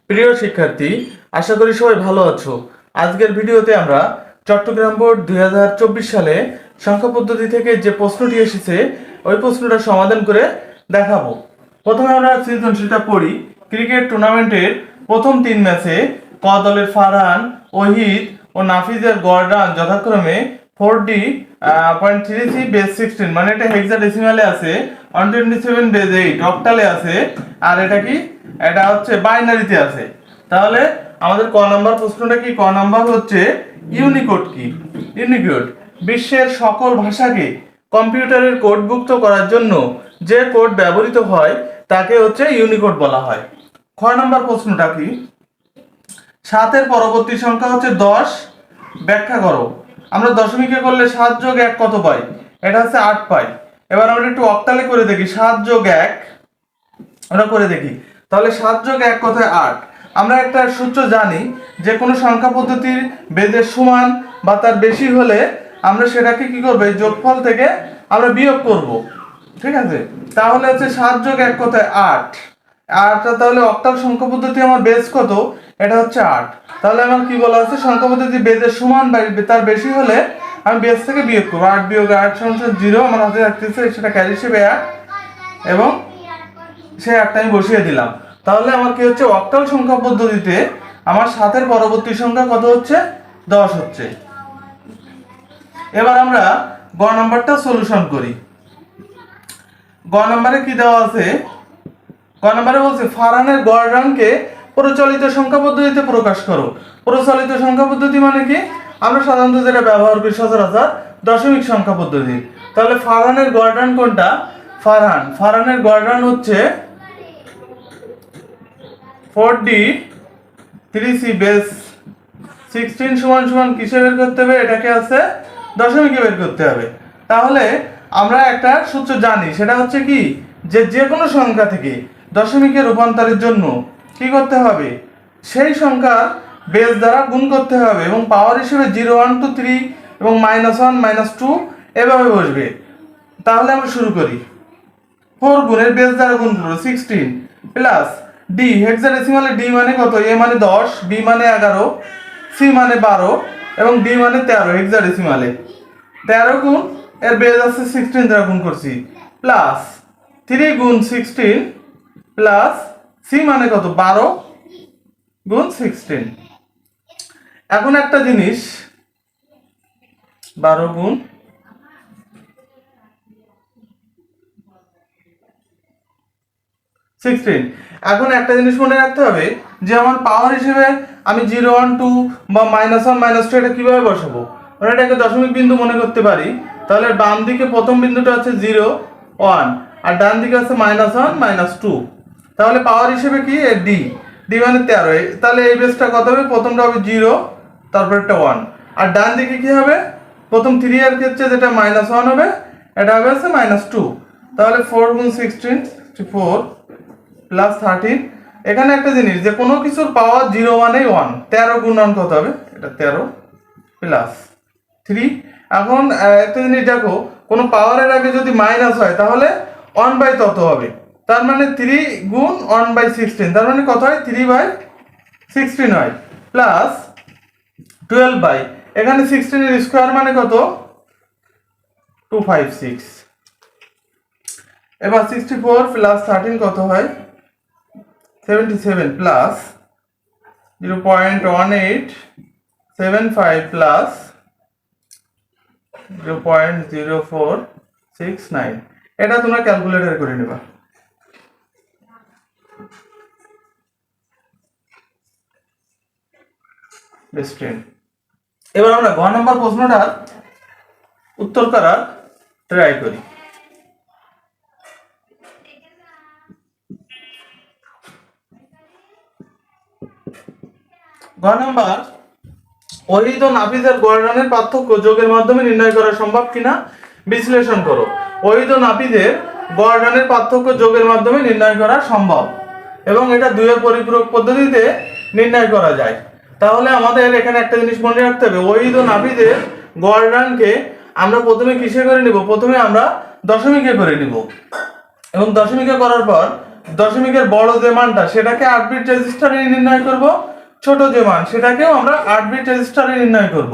প্রিয় শিক্ষার্থী, আশা করি সবাই ভালো আছো। আজকের ভিডিওতে আমরা চট্টগ্রাম বোর্ড 2024 সালে সংখ্যা পদ্ধতি থেকে যে প্রশ্নটি এসেছে ওই প্রশ্নটা সমাধান করে দেখাবো। প্রথমে আমরা সৃজনশীলটা পড়ি। ক্রিকেট টুর্নামেন্টের প্রথম 3 ম্যাচে ক দলের ফারহান, ওহিদ ও নাফিজের গড় রান যথাক্রমে 4D.33 বেস 16, মানে এটা হেক্সাডেসিমালে আছে, 127 বেস 8 অক্টালে আছে, আর এটা কি, এটা হচ্ছে বাইনারিতে আছে। তাহলে আমাদের ক নাম্বার প্রশ্নটা কি? ক নাম্বার হচ্ছে ইউনিকোড কি? ইউনিকোড বিশ্বের সকল ভাষাকে কম্পিউটারের কোডভুক্ত করার জন্য যে কোড ব্যবহৃত হয় তাকে হচ্ছে ইউনিকোড বলা হয়। খ নাম্বার প্রশ্নটা কি? 7 পরবর্তী সংখ্যা হচ্ছে 10, ব্যাখ্যা করো। আমরা দশমিকে করলে 7 যোগ 1 কত পাই? এটা হচ্ছে 8 পাই। এবার আমরা একটু অক্টালে করে দেখি। 7 যোগ 1 আমরা করে দেখি। তাহলে 7 যোগ 1 কত হয়? 8। আমরা একটা সূত্র জানি, যে কোনো সংখ্যা পদ্ধতির বেদের সমান বা তার বেশি হলে আমরা সেটাকে কি করব? এই যোগফল থেকে আমরা বিয়োগ করব। ঠিক আছে? তাহলে হচ্ছে 7 যোগ 1 কত হয়? 8। তাহলে অক্টাল সংখ্যা পদ্ধতি আমার বেস কত? এটা হচ্ছে 8। তাহলে আমার কি বলা আছে? সংখ্যা পদ্ধতি বেদের সমান বা তার বেশি হলে আমি বেস থেকে বিয়োগ করব। 8 বিয়োগ 8 সমান 0। আমার হাতে রাখতেছে, সেটা ক্যারি হিসেবে 8, এবং সেই 8টা আমি বসিয়ে দিলাম। তাহলে আমার কি হচ্ছে? অক্টাল সংখ্যা পদ্ধতিতে আমার 7 পরবর্তী সংখ্যা কত হচ্ছে? 10 হচ্ছে। এবার আমরা গ নাম্বারটা সলিউশন করি। গ নাম্বারে কি দেওয়া আছে? গ নাম্বারে বলছে ফারহানের গড় রানকে প্রচলিত সংখ্যা পদ্ধতিতে প্রকাশ করো। প্রচলিত সংখ্যা পদ্ধতি মানে কি? আমরা সাধারণত যেটা ব্যবহার করি সচরাচর দশমিক সংখ্যা পদ্ধতি। তাহলে ফারহানের গড় রান কোনটা? ফারহানের গড় রান হচ্ছে 4D.3C বেস 16 সমান সমান কিসে বের করতে হবে? এটাকে আছে দশমিকে বের করতে হবে। তাহলে আমরা একটা সূত্র জানি, সেটা হচ্ছে কি, যে কোনো সংখ্যা থেকে দশমিকে রূপান্তরের জন্য কি করতে হবে? সেই সংখ্যার বেস দ্বারা গুণ করতে হবে, এবং পাওয়ার হিসেবে 0 1 2 3 এবং -1 -2 এভাবে বসবে। তাহলে আমরা শুরু করি। 4 গুণের বেস দ্বারা গুণ করব 16 প্লাস ডি, হেক্সাডেসিমালে ডি মানে কত? এ মানে 10, বি মানে 11, সি মানে 12 এবং ডি মানে 13 হেক্সাডেসিমালে। 13 গুণ এর বেস আছে 16 দ্বারা গুণ করছি, প্লাস 3 গুণ 16 প্লাস সি মানে কত? 12 গুণ 16। এখন একটা জিনিস, 12 গুণ 16। এখন একটা জিনিস মনে রাখতে হবে, যে আমার পাওয়ার হিসেবে আমি 0 1 2 বা -1 -2 এটা কিভাবে বসাবো? আমরা এটাকে দশমিক বিন্দু মনে করতে পারি। তাহলে বাম দিকে প্রথম বিন্দুটা হচ্ছে 0 1, আর ডান দিকে আছে -1 -2। তাহলে পাওয়ার হিসেবে কি? ডি, ডি মানে 13। তাহলে এই বেসটা কত হবে? প্রথমটা হবে 0, তারপর একটা 1, আর ডান দিকে কি হবে? প্রথম 3 এর ক্ষেত্রে যেটা -1 হবে, এটা হবে আছে -2। তাহলে 4 গুণ 16 64 প্লাস 13। এখানে একটা জিনিস, যে কোনো কিছুর পাওয়ার 0 মানেই 1। 13 গুণন কত হবে? এটা 13 প্লাস 3। এখন একটা জিনিস দেখো, কোনো পাওয়ারের আগে যদি মাইনাস হয় তাহলে 1 বাই তত হবে। তার মানে 3 গুণ 1/16, তার মানে কত হয়? 3/16 হয়, প্লাস 12 বাই, এখানে 16 এর স্কয়ার মানে কত? 256। এবার 64 প্লাস 13 কত হয়? 77 প্লাস 0.1875 প্লাস 0.0469। এটা তোমরা ক্যালকুলেটর করে নেবা। Best friend. এবার আমরা ঘ নম্বর প্রশ্নটার উত্তর করার ট্রাই করি। ঘ নাম্বার, ওহিদ ও নাফিজের গড় রানের পার্থক্য যোগের মাধ্যমে নির্ণয় করা সম্ভব কিনা বিশ্লেষণ করো। ওহিদ ও নাফিজের গড় রানের পার্থক্য যোগের মাধ্যমে নির্ণয় করা সম্ভব, এবং এটা দুইয়ের পরিপূরক পদ্ধতিতে নির্ণয় করা যায়। তাহলে আমাদের এখানে একটা জিনিস মনে রাখতে হবে, ওহিদ ও নাফিজের গড় রানকে আমরা প্রথমে কিসে করে নিব? প্রথমে আমরা দশমিকে করে নিব, এবং দশমিকে করার পর দশমিকের বড় যে মানটা সেটাকে 8 বিট রেজিস্টারে নির্ণয় করব, ছোট যে মান সেটাকেও আমরা 8 বিট রেজিস্টারে নির্ণয় করব।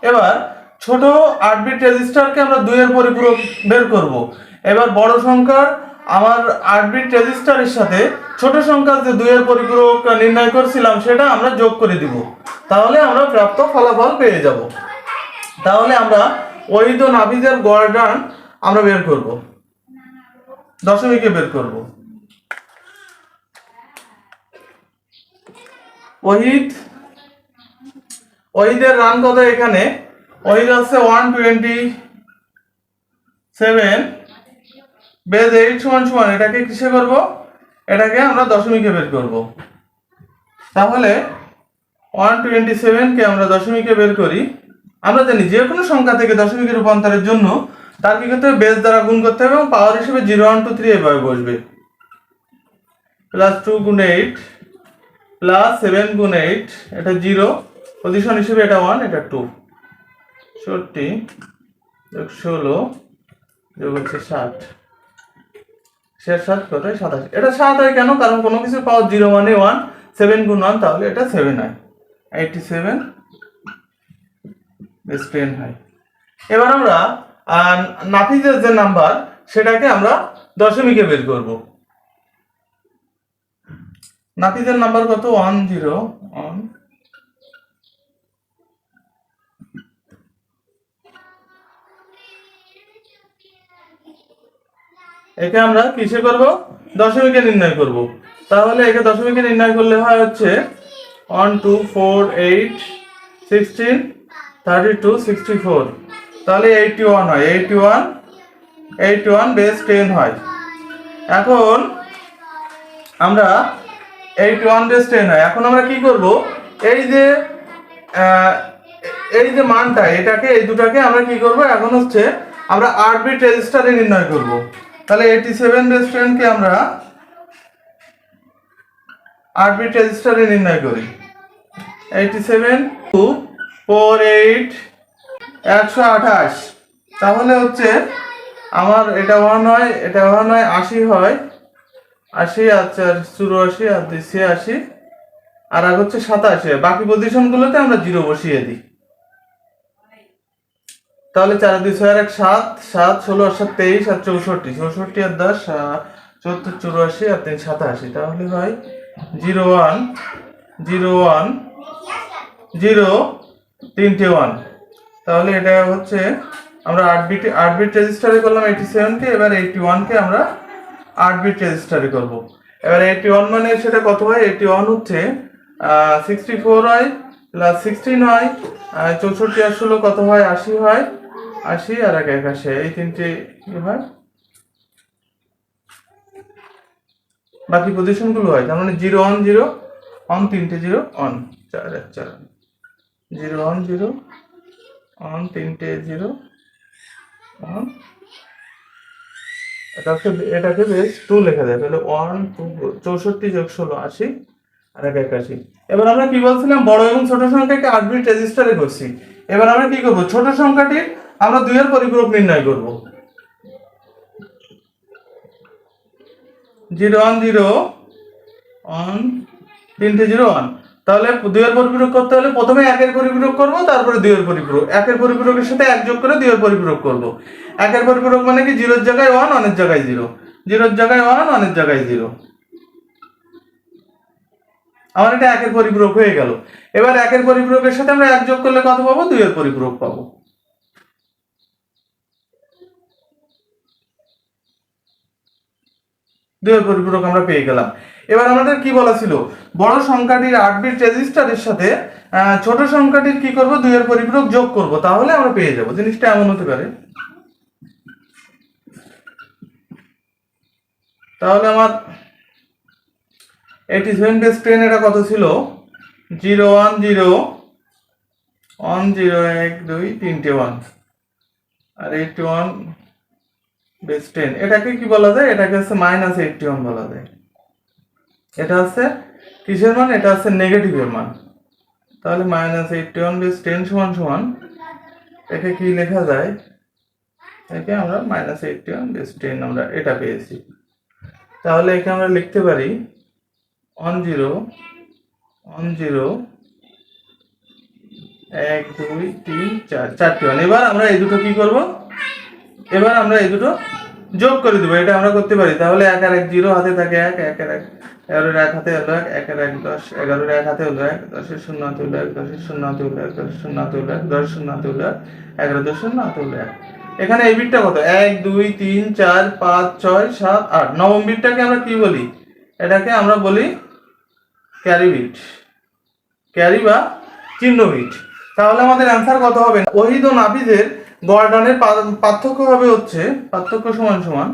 এবার ছোট 8 বিট রেজিস্টারকে আমরা 2 এর পরিপূরক বের করব। এবার বড় সংখ্যার আমার 8 বিট রেজিস্টারের সাথে ছোট সংখ্যার যে 2 এর পরিপূরক নির্ণয় করছিলাম সেটা আমরা যোগ করে দিব, তাহলে আমরা প্রাপ্ত ফলাফল পেয়ে যাব। তাহলে আমরা ওহিদ ও নাফিজের গড় আমরা বের করব, দশমিকে বের করব। ওহিদের রান কত এখানে? ওহিদ আছে 127 বেজ 8 সমান সমান, এটাকে কিসে করব? এটাকে আমরা দশমিকে বের করব। তাহলে 127 কে আমরা দশমিকে বের করি। আমরা জানি যে কোনো সংখ্যা থেকে দশমিকে রূপান্তরের জন্য তার কি করতে হবে? বেজ দ্বারা গুণ করতে হবে এবং পাওয়ার হিসেবে 0 1 2 3 এভাবে বসবে। প্লাস 2 গুণ 8 প্লাস 7 গুণ 8, এটা 0, পজিশন হিসেবে এটা 1, এটা 2, 60 যোগ 16 যোগ হচ্ছে 60, 7 কত? 87। এটা 7 হয় কেন? কারণ কোনো কিছু পাওয়ার 0 মানে 1, 7 গুণ 1, তাহলে এটা 7 হয়, 87 বেস 10 হয়। এবার আমরা নাফিজের যে নাম্বার সেটাকে আমরা দশমিকে বের করব। নাফিজের নাম্বার কত? 101। একে আমরা কিসে করব? দশমিকে নির্ণয় করব। তাহলে একে দশমিকে নির্ণয় করলে হয় হচ্ছে 1 2 4 8 16 32 64, তাহলে 81 হয়, 81 বেস 10 হয়। এখন আমরা 81 বেস 10 হয়। এখন আমরা কি করব? এই যে মানটা, এটাকে এই দুটাকে আমরা কি করব? এখন হচ্ছে আমরা 8 বিট রেজিস্টারে নির্ণয় করব। তাহলে 87 বেস 10 কে আমরা 8 বিট রেজিস্টারে নির্ণয় করি। 87 2 4 8 128, তাহলে হচ্ছে আমার এটা 1 হয়, এটা 1 হয়, 80 হয়, 80 আর 4 84 আর 2 86 আর হচ্ছে 87। বাকি পজিশনগুলোতে আমরা 0 বসিয়ে দিই। তাহলে 4 2 6 1 7 7 16 আর 7 23 আর 64 64 আর 10 74 84 আর 3 87, তাহলে হয় 0 1 0 1 0 3টে 1। তাহলে এটা হচ্ছে আমরা 8 বিট রেজিস্টারে করলাম 87 কে। এবার 81 কে আমরা 8 বিট রেজিস্টারে করব। এবার 81 মানে সেটা কত হয়? 81 হচ্ছে 64 হয় প্লাস 16 হয়, 64 আর 16 কত হয়? 80 হয়, 80 আর 1 81, এই তিনটে কি হয়? বাকি পজিশনগুলো হয়, তার মানে 0 1 0 1, তিনটে 0 1, 4 1 4, 0 1 0 1, তিনটে 0 1। এটাকে বেশ 2 লেখা যায়, তাহলে 1 2 64 যোগ 16 80 আর 1 81। এবার আমরা কি বলছিলাম? বড় এবং ছোট সংখ্যাকে 8 বিট রেজিস্টারে করছি। এবার আমরা কি করব? ছোট সংখ্যাটির আমরা 2 এর পরিপূরক নির্ণয় করব। 0 1 0 1, তিনটে 0 1, তাহলে 2 এর পরিপূরক করতে হলে প্রথমে 1 এর পরিপূরক করব, তারপরে 2 এর পরিপূরক। 1 এর পরিপূরকের সাথে 1 যোগ করে 2 এর পরিপূরক করব। 1 এর পরিপূরক মানে কি? 0 এর জায়গায় 1, 1 এর জায়গায় 0, 0 এর জায়গায় 1, 1 এর জায়গায় 0। আমার এটা 1 এর পরিপূরক হয়ে গেল। এবার 1 এর পরিপূরকের সাথে আমরা 1 যোগ করলে কত পাবো? 2 এর পরিপূরক পাবো। দুইয়ের পরিপূরক আমরা পেয়ে গেলাম। এবার আমাদের কি বলা ছিল? বড় সংখ্যাটির 8 বিট রেজিস্টারের সাথে ছোট সংখ্যাটির কি করব? 2 এর পরিপূরক যোগ করব, তাহলে আমরা পেয়ে যাব। জিনিসটা এমন হতে পারে। তাহলে আমার 87 বেস 10 এটা কত ছিল? 0 1 0 1 0 1 2 তিনটে 1 আর 81 বেস 10, এটাকে কি বলা যায়? এটাকে হচ্ছে -81 বলা যায়। এটা হচ্ছে কিসের মান? এটা হচ্ছে নেগেটিভের মান। তাহলে -81 বেস 10 সমান সমান, একে কি লেখা যায়? একে আমরা -81 বেস 10 আমরা এটা পেয়েছি। তাহলে একে আমরা লিখতে পারি 1 0 1 0 1 2 3 4 চারটি 1। এবার আমরা এই দুটো কি করব, এবার আমরা এই দুটো যোগ করে দেবো, এটা আমরা করতে পারি। তাহলে 1 আর 1 0 হাতে থাকে 1, 1 আর 1 11 এর 1 হাতে হলো 1, 1 আর 1 10, 11 এর 1 হাতে হলো 1, 10 এর 0 হাতে হলো 1, 10 এর 0 হাতে হলো 1, 10 এর 0 হাতে হলো 1, 10 এর 0 হাতে হলো 1, 11 10 0 হাতে হলো 1। এখানে এই বিটটা কত? 1 2 3 4 5 6 7 8। নবম বিটটাকে আমরা কি বলি? এটাকে আমরা বলি ক্যারি বিট, ক্যারি বা চিহ্ন বিট। তাহলে আমাদের অ্যান্সার কত হবে? ওহিদ ও নাফিজের গড় পার্থক্য হবে হচ্ছে, পার্থক্য সমান সমান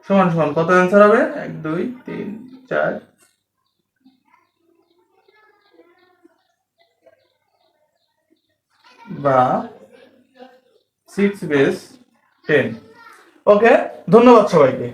সমান সমান কত অ্যান্সার হবে? 1 2 3 4 বা 6 বেস 10। ওকে, ধন্যবাদ সবাইকে।